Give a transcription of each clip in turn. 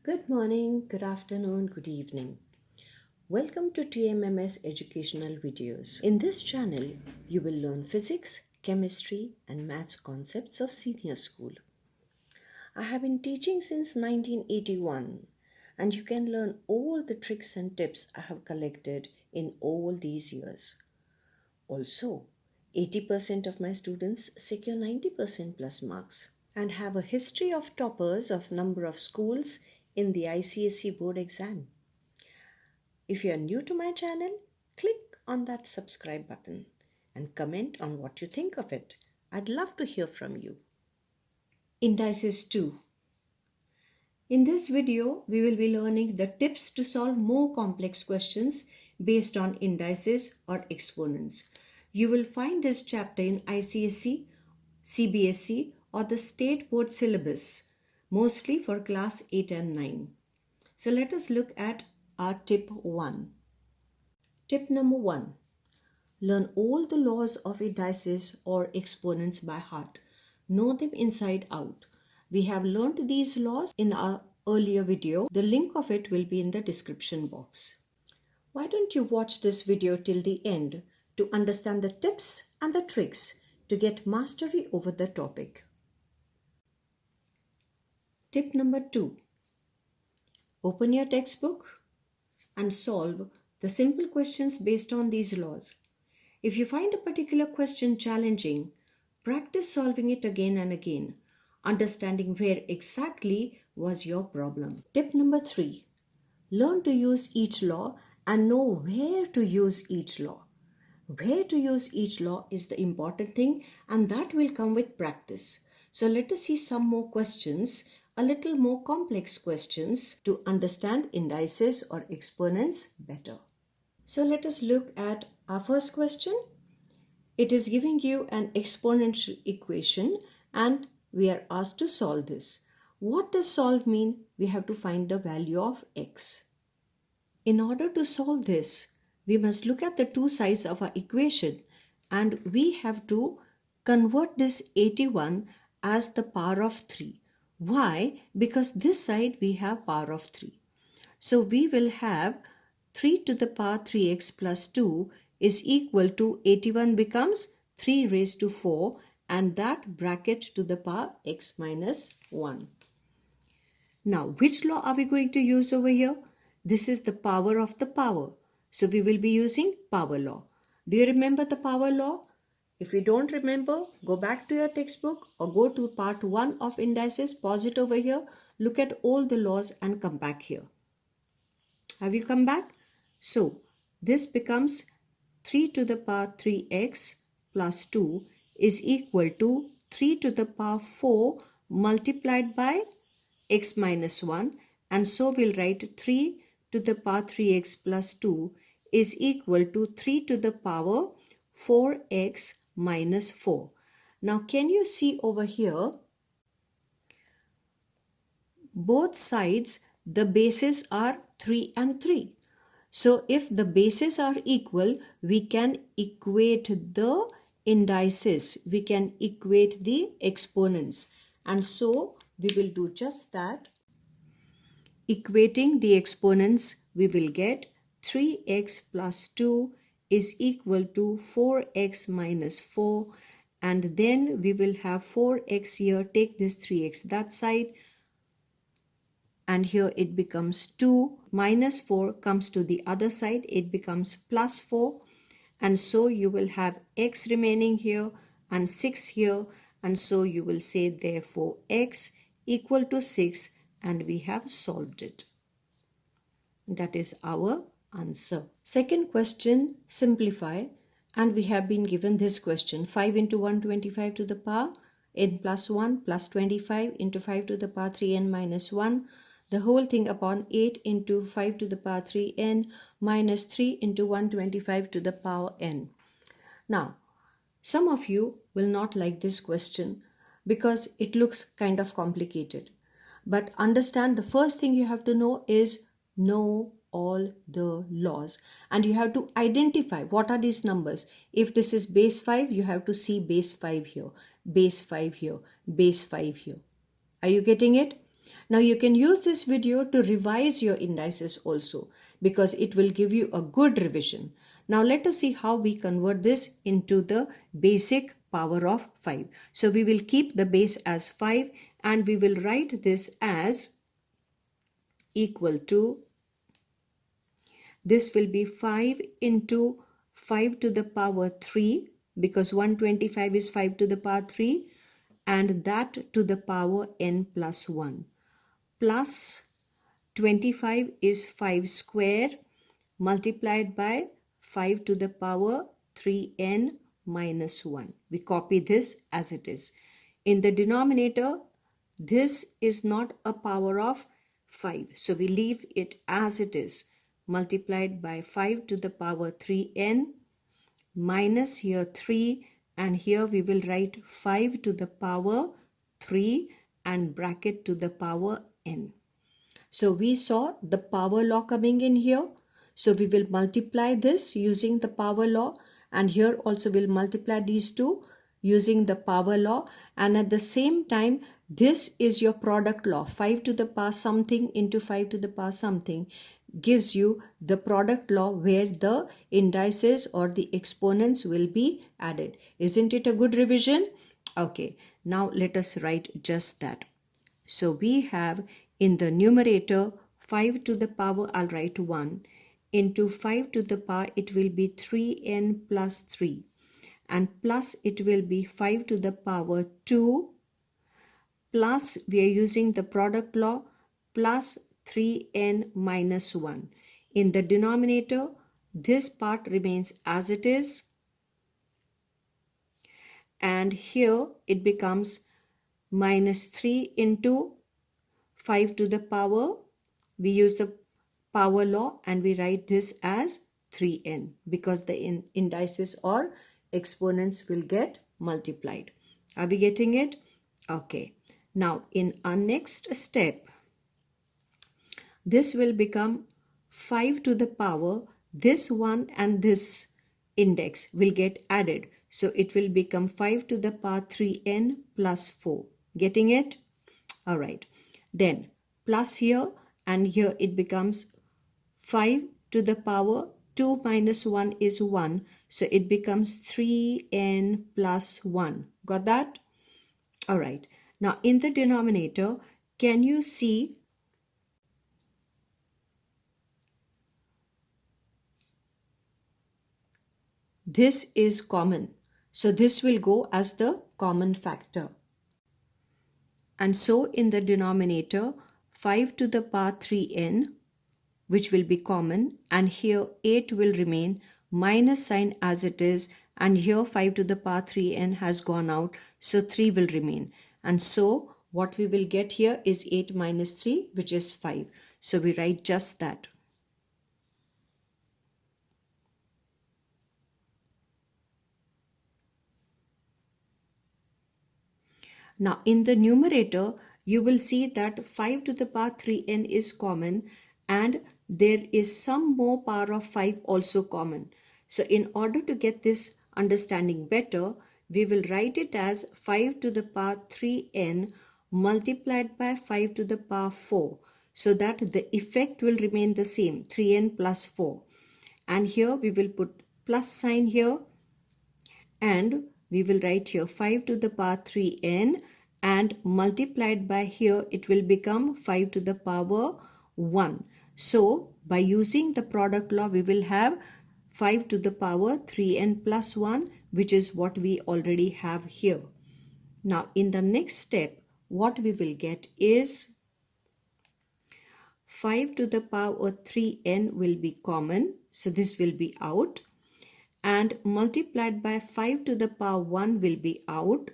Good morning, good afternoon, good evening. Welcome to TMMS educational videos. In this channel, you will learn physics, chemistry, and maths concepts of senior school. I have been teaching since 1981, and you can learn all the tricks and tips I have collected in all these years. Also, 80% of my students secure 90% plus marks and have a history of toppers of number of schools in the ICSE board exam. If you are new to my channel, click on that subscribe button and comment on what you think of it. I'd love to hear from you. Indices 2. In this video, we will be learning the tips to solve more complex questions based on indices or exponents. You will find this chapter in ICSE, CBSE or the state board syllabus, mostly for class 8 and 9. So let us look at our tip 1. Tip number 1. Learn all the laws of indices or exponents by heart. Know them inside out. We have learned these laws in our earlier video. The link of it will be in the description box. Why don't you watch this video till the end to understand the tips and the tricks to get mastery over the topic. Tip number 2. Open your textbook and solve the simple questions based on these laws. If you find a particular question challenging, practice solving it again and again, understanding where exactly was your problem. Tip number 3. Learn to use each law and know where to use each law. Where to use each law is the important thing, and that will come with practice. So let us see some more questions, a little more complex questions to understand indices or exponents better. So let us look at our first question. It is giving you an exponential equation and we are asked to solve this. What does solve mean? We have to find the value of x. In order to solve this, we must look at the two sides of our equation and we have to convert this 81 as the power of 3. Why? Because this side we have power of 3. So we will have 3 to the power 3x plus 2 is equal to 81 becomes 3 raised to 4 and that bracket to the power x minus 1. Now, which law are we going to use over here? This is the power of the power. So we will be using power law. Do you remember the power law? If you don't remember, go back to your textbook or go to part 1 of indices, pause it over here, look at all the laws and come back here. Have you come back? So this becomes 3 to the power 3x plus 2 is equal to 3 to the power 4 multiplied by x minus 1, and so we'll write 3 to the power 3x plus 2 is equal to 3 to the power 4x minus 4. Now can you see over here, both sides the bases are 3 and 3. So if the bases are equal, we can equate the indices, we can equate the exponents, and so we will do just that. Equating the exponents, we will get 3x plus 2 is equal to 4x minus 4, and then we will have 4x here, take this 3x that side, and here it becomes 2 minus 4 comes to the other side, it becomes plus 4, and so you will have x remaining here and 6 here, and so you will say therefore x equal to 6, and we have solved it. That is our answer. Second question, simplify, and we have been given this question: 5 into 125 to the power n plus 1 plus 25 into 5 to the power 3n minus 1, the whole thing upon 8 into 5 to the power 3n minus 3 into 125 to the power n. Now, some of you will not like this question because it looks kind of complicated. But understand, the first thing you have to know is know all the laws, and you have to identify what are these numbers. If this is base 5, you have to see base 5 here, base 5 here, base 5 here. Are you getting it? Now you can use this video to revise your indices also, because it will give you a good revision. Now let us see how we convert this into the basic power of 5. So we will keep the base as 5 and we will write this as equal to, this will be 5 into 5 to the power 3, because 125 is 5 to the power 3, and that to the power n plus 1, plus 25 is 5 square multiplied by 5 to the power 3n minus 1. We copy this as it is. In the denominator, this is not a power of 5. So we leave it as it is, multiplied by 5 to the power 3n minus here 3, and here we will write 5 to the power 3 and bracket to the power n. So we saw the power law coming in here. So we will multiply this using the power law, and here also we'll multiply these two using the power law, and at the same time this is your product law. 5 to the power something into 5 to the power something gives you the product law where the indices or the exponents will be added. Isn't it a good revision? Okay, now let us write just that. So we have in the numerator 5 to the power, I'll write 1, into 5 to the power, it will be 3n plus 3, and plus it will be 5 to the power 2, plus we are using the product law, plus 3n minus 1. In the denominator, this part remains as it is, and here it becomes minus 3 into 5 to the power, we use the power law and we write this as 3n, because the indices or exponents will get multiplied. Are we getting it? Okay. Now in our next step, this will become 5 to the power, this one and this index will get added. So it will become 5 to the power 3n plus 4. Getting it? All right. Then plus here and here it becomes 5 to the power 2 minus 1 is 1. So it becomes 3n plus 1. Got that? All right. Now in the denominator, can you see this is common? So this will go as the common factor. And so in the denominator, 5 to the power 3n, which will be common, and here 8 will remain, minus sign as it is, and here 5 to the power 3n has gone out, so 3 will remain. And so what we will get here is 8 minus 3, which is 5. So we write just that. Now in the numerator, you will see that 5 to the power 3n is common, and there is some more power of 5 also common. So in order to get this understanding better, we will write it as 5 to the power 3n multiplied by 5 to the power 4, so that the effect will remain the same, 3n plus 4. And here we will put plus sign here, and we will write here 5 to the power 3n, and multiplied by here it will become 5 to the power 1. So by using the product law, we will have 5 to the power 3n plus 1, which is what we already have here. Now in the next step, what we will get is 5 to the power 3n will be common, so this will be out, and multiplied by 5 to the power 1 will be out,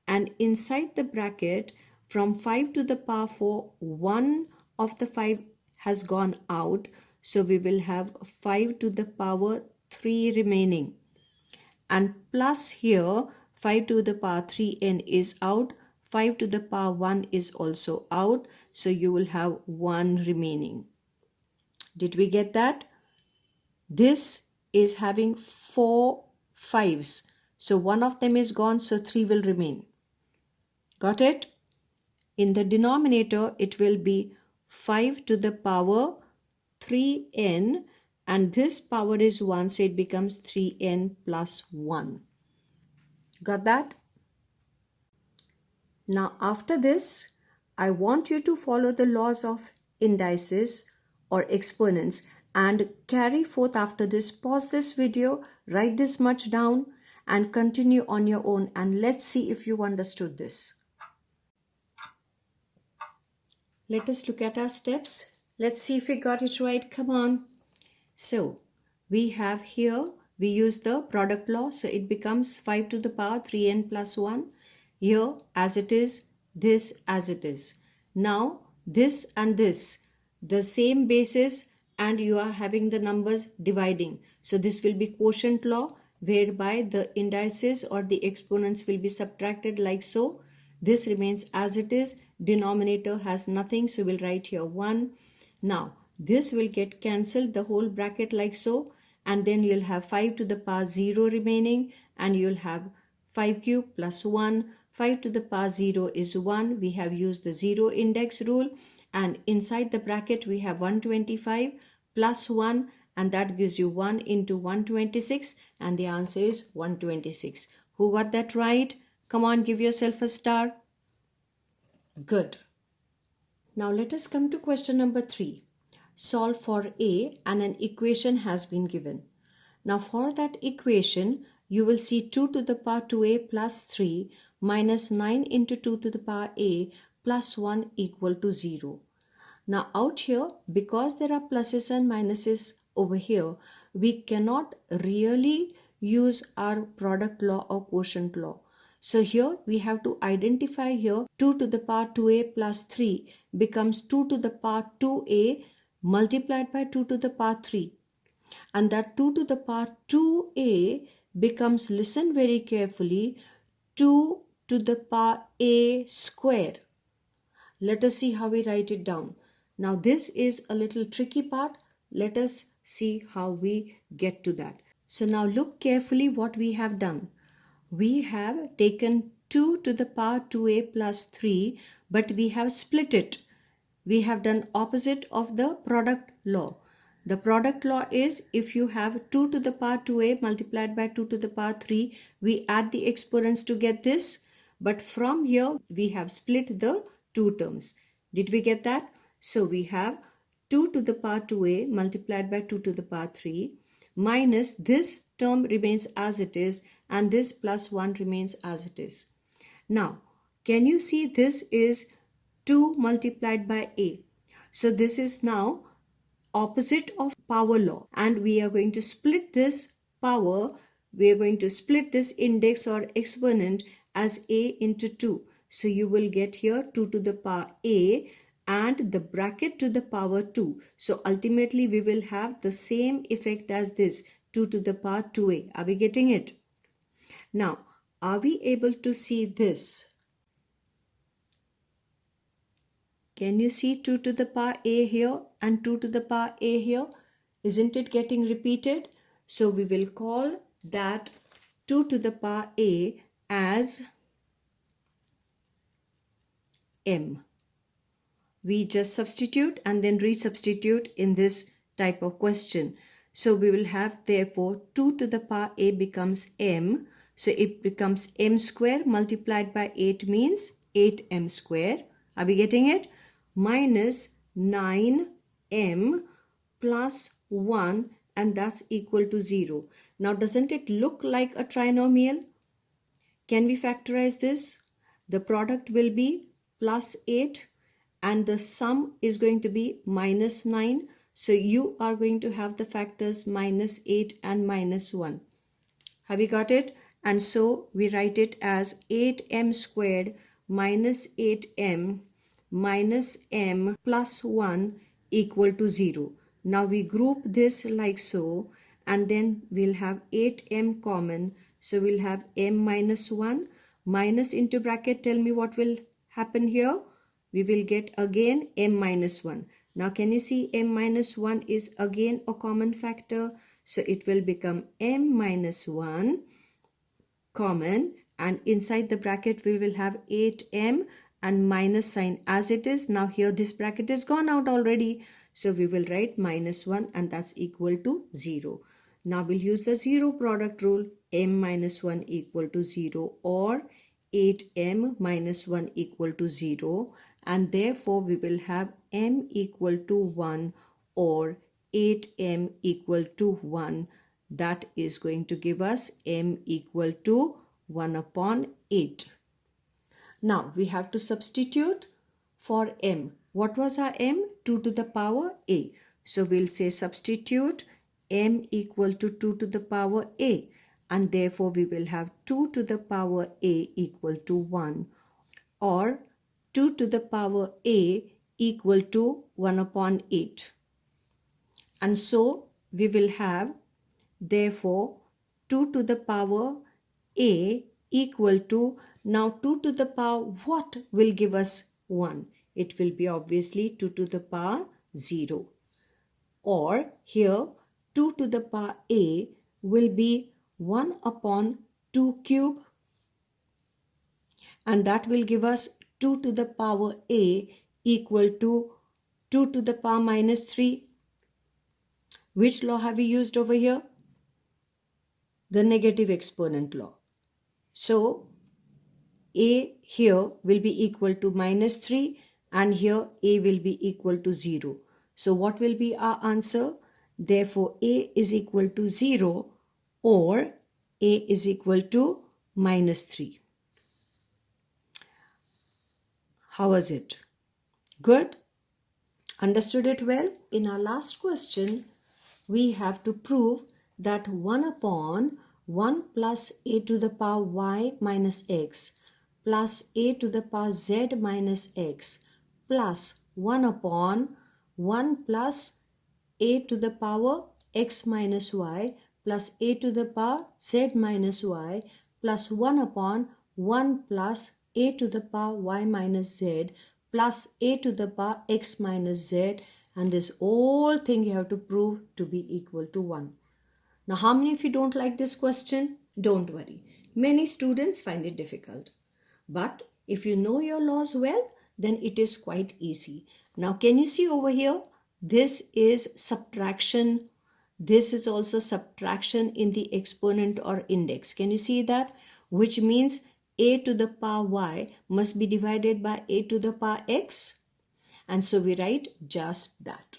and inside the bracket from 5 to the power 4, 1 of the 5 has gone out, so we will have 5 to the power 3 remaining, and plus here 5 to the power 3n is out, 5 to the power 1 is also out, so you will have 1 remaining. Did we get that? This is having 4 5s, so one of them is gone, so 3 will remain. Got it? In the denominator, it will be 5 to the power 3n, and this power is 1, so it becomes 3n plus 1. Got that? Now after this, I want you to follow the laws of indices or exponents and carry forth after this. Pause this video, write this much down and continue on your own, and let's see if you understood this. Let us look at our steps. Let's see if we got it right. Come on. So we have here, we use the product law. So it becomes 5 to the power 3n plus 1. Here as it is, this as it is. Now this and this, the same basis, and you are having the numbers dividing. So this will be quotient law, whereby the indices or the exponents will be subtracted like so. This remains as it is. Denominator has nothing, so we'll write here 1. Now this will get cancelled, the whole bracket like so, and then you'll have 5 to the power 0 remaining, and you'll have 5 cube plus 1. 5 to the power 0 is 1. We have used the 0 index rule, and inside the bracket we have 125 plus 1, and that gives you 1 into 126, and the answer is 126. Who got that right? Come on, give yourself a star. Good. Now let us come to question number 3. Solve for a, and an equation has been given. Now for that equation, you will see 2 to the power 2a plus 3 minus 9 into 2 to the power a plus 1 equal to 0. Now out here, because there are pluses and minuses over here, we cannot really use our product law or quotient law. So here we have to identify here 2 to the power 2a plus 3 becomes 2 to the power 2a multiplied by 2 to the power 3. And that 2 to the power 2a becomes, listen very carefully, 2 to the power a square. Let us see how we write it down. Now this is a little tricky part. Let us see how we get to that. So now look carefully what we have done. We have taken 2 to the power 2a plus 3, but we have split it. We have done opposite of the product law. The product law is, if you have 2 to the power 2a multiplied by 2 to the power 3, we add the exponents to get this. But from here, we have split the two terms. Did we get that? So we have 2 to the power 2a multiplied by 2 to the power 3 minus this term remains as it is, and this plus 1 remains as it is. Now, can you see this is 2 multiplied by a? So this is now opposite of power law, and we are going to split this power. We are going to split this index or exponent as a into 2. So you will get here 2 to the power a and the bracket to the power 2. So ultimately we will have the same effect as this, 2 to the power 2a. Are we getting it? Now, are we able to see this? Can you see 2 to the power a here and 2 to the power a here? Isn't it getting repeated? So we will call that 2 to the power a as m. We just substitute and then resubstitute in this type of question. So we will have, therefore, 2 to the power a becomes m. So it becomes m square multiplied by 8 means 8m square. Are we getting it? Minus 9m plus 1, and that's equal to 0. Now doesn't it look like a trinomial? Can we factorize this? The product will be plus 8 and the sum is going to be minus 9. So you are going to have the factors minus 8 and minus 1. Have you got it? And so we write it as 8m squared minus 8m minus m plus 1 equal to 0. Now we group this like so, and then we'll have 8m common. So we'll have m minus 1 minus into bracket. Tell me what will happen here. We will get again m minus 1. Now can you see m minus 1 is again a common factor. So it will become m minus 1 common, and inside the bracket we will have 8m and minus sign as it is. Now here this bracket is gone out already. So we will write minus 1 and that's equal to 0. Now we'll use the zero product rule. M minus 1 equal to 0 or 8m minus 1 equal to 0. And therefore we will have m equal to 1 or 8m equal to 1. That is going to give us m equal to 1 upon 8. Now we have to substitute for m. What was our m? 2 to the power a. So we'll say substitute m equal to 2 to the power a, and therefore we will have 2 to the power a equal to 1 or 2 to the power a equal to 1 upon 8. And so we will have therefore 2 to the power a equal to, now 2 to the power what will give us 1? It will be obviously 2 to the power 0. Or here 2 to the power a will be 1 upon 2 cube, and that will give us 2 to the power a equal to 2 to the power minus 3. Which law have we used over here? The negative exponent law. So a here will be equal to minus 3 and here a will be equal to 0. So what will be our answer? Therefore a is equal to 0 or a is equal to minus 3. How was it? Good? Understood it well? In our last question, we have to prove that 1 upon 1 plus a to the power y minus x plus a to the power z minus x plus 1 upon 1 plus a to the power x minus y plus a to the power z minus y plus 1 upon 1 plus a to the power y minus z plus a to the power x minus z, and this whole thing you have to prove to be equal to 1. Now how many of you don't like this question? Don't worry. Many students find it difficult. But if you know your laws well, then it is quite easy. Now can you see over here? This is subtraction. This is also subtraction in the exponent or index. Can you see that? Which means a to the power y must be divided by a to the power x. And so we write just that.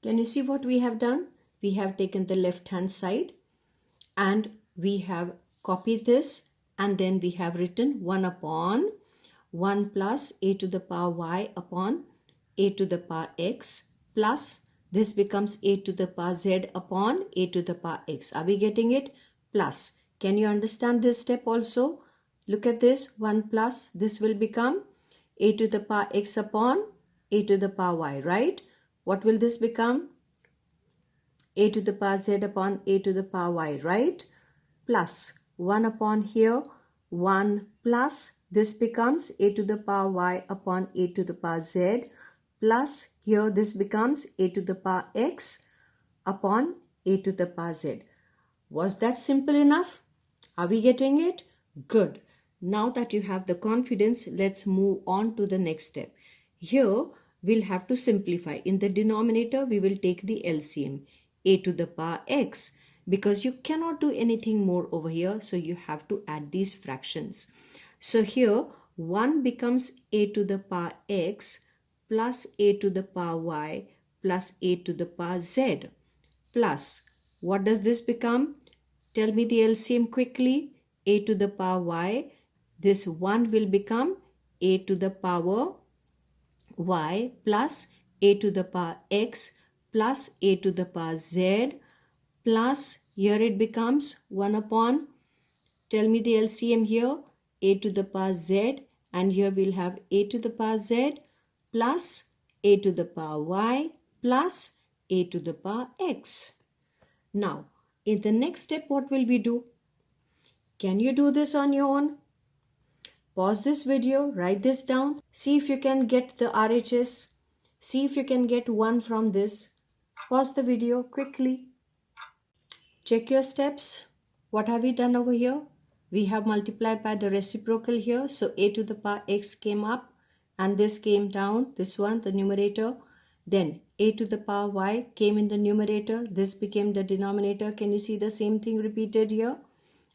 Can you see what we have done? We have taken the left hand side and we have copied this, and then we have written 1 upon 1 plus a to the power y upon a to the power x plus this becomes a to the power z upon a to the power x. Are we getting it? Plus. Can you understand this step also? Look at this. 1 plus this will become a to the power x upon a to the power y, right? What will this become? A to the power z upon a to the power y, right? Plus 1 upon here 1 plus this becomes a to the power y upon a to the power z plus here this becomes a to the power x upon a to the power z. Was that simple enough? Are we getting it? Good. Now that you have the confidence, let's move on to the next step. Here we'll have to simplify. In the denominator we will take the LCM, a to the power x, because you cannot do anything more over here, so you have to add these fractions. So here 1 becomes a to the power x plus a to the power y plus a to the power z plus, what does this become? Tell me the LCM quickly. A to the power y, this 1 will become a to the power y plus a to the power x plus a to the power z plus here it becomes 1 upon, tell me the LCM here, a to the power z, and here we'll have a to the power z plus a to the power y plus a to the power x. Now in the next step what will we do? Can you do this on your own? Pause this video, write this down, see if you can get the RHS, see if you can get 1 from this. Pause the video quickly. Check your steps. What have we done over here? we have multiplied by the reciprocal here. So a to the power x came up and this came down, this one, the numerator. Then a to the power y came in the numerator. This became the denominator. Can you see the same thing repeated here?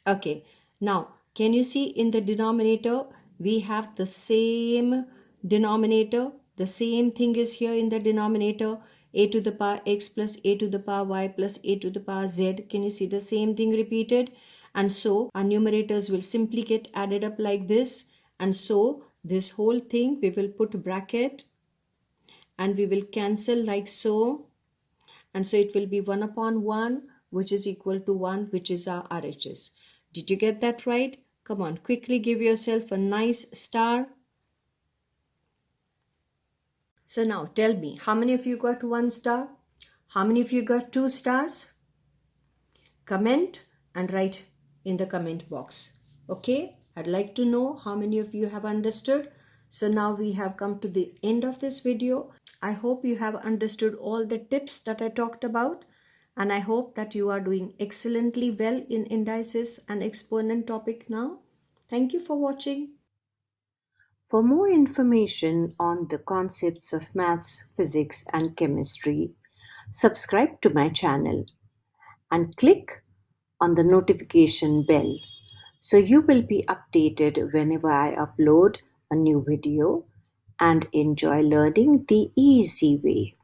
Okay. Now, can you see in the denominator, we have the same denominator. The same thing is here in the denominator. A to the power x plus a to the power y plus a to the power z. Can you see the same thing repeated? And so our numerators will simply get added up like this. And so this whole thing we will put bracket and we will cancel like so. And so it will be 1 upon 1, which is equal to 1, which is our RHS. Did you get that right? Come on, quickly give yourself a nice star. So now tell me, how many of you got 1 star? How many of you got 2 stars? Comment and write in the comment box. Okay, I'd like to know how many of you have understood. So now we have come to the end of this video. I hope you have understood all the tips that I talked about, and I hope that you are doing excellently well in indices and exponent topic now. Thank you for watching. For more information on the concepts of maths, physics, and chemistry, subscribe to my channel and click on the notification bell so you will be updated whenever I upload a new video, and enjoy learning the easy way.